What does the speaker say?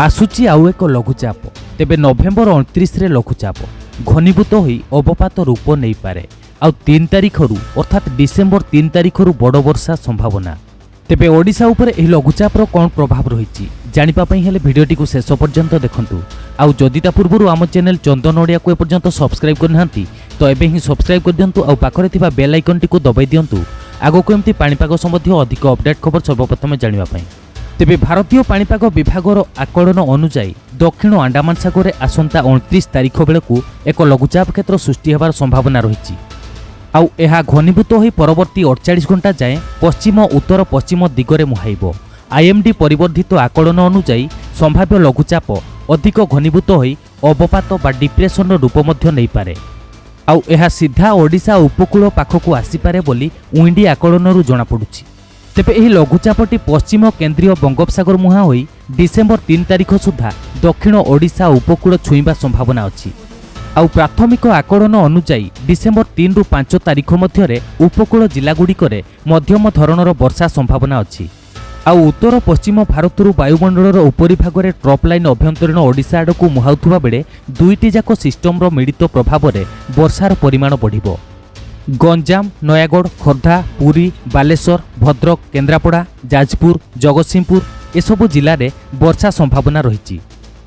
आसुची आउ एक लघुचाप तेबे नवेम्बर 29 रे लघुचाप घनीभूत होई अवपात रूप नहीं पारे आउ 3 तारिख अर्थात डिसेम्बर 3 तारिख बड़ वर्षा संभावना। तेबे ओडिशा उपरे एही लघुचापर कौन प्रभाव रही जानिपा पई हेले भिडियोटी को शेष पर्यंत देखंतु। आउ जदि ता पूर्व आम चैनल चंदन ओडिया को एपर्यंत सब्सक्राइब करनाहांती तो एबे ही सब्सक्राइब कर दियंतु आउ पाखरे थिबा बेल आइकन टी को दबाई दियंतु आगो एमती पाणीपाग संबंधी अधिक अपडेट खबर सर्वप्रथम जानिबा पई। तेबे भारतीय पाणीपाग विभागर आकलन अनुसार दक्षिण अंडमान सागर आसंता 29 तारिख बेलू एक लघुचाप क्षेत्र सृष्टि होबार संभावना रही आउ एहा घनीभूत होई परवर्ती 48 घंटा जाए पश्चिम उत्तर पश्चिम दिगरे मुहाइब। आईएमडी परिवर्धित आकलन अनुसार संभाव्य लघुचाप अधिक घनीभूत होई अवपात बा डिप्रेशन रूप मध्य नहीं पारे आउ एहा सीधा ओडिशा उपकूल पाखकु आसीपारे बोली उइंडी आकलनरू जणा पडुछि। तेबे एही लघुचापटी पश्चिम केन्द्रीय बंगोपसागर मुहां होई डिसेम्बर 3 तारिख सुधा दक्षिण ओडिशा उपकूल छुईबा संभावना अछि। आउ प्राथमिक आकलन अनुसार डिसेम्बर 3 रु 5 तारिख मध्यरे उपकूल जिलागुड़िकरे मध्यम धरणर वर्षा संभावना अछि। आउ उत्तर पश्चिम भारतरू वायुमंडलर उपरी भागरे ट्रप लाइन अभ्यंतरीण ओडिशा आडकू मुहाउथुबा बेले दुईटी जाक सिस्टमर मिलित प्रभावरे वर्षार परिमाण बढ़िबो। गंजाम नयागढ़ खोर्धा पुरी बालेश्वर भद्रक केन्द्रापड़ा जाजपुर जगतसिंहपुर एसबु जिले में वर्षा संभावना रही।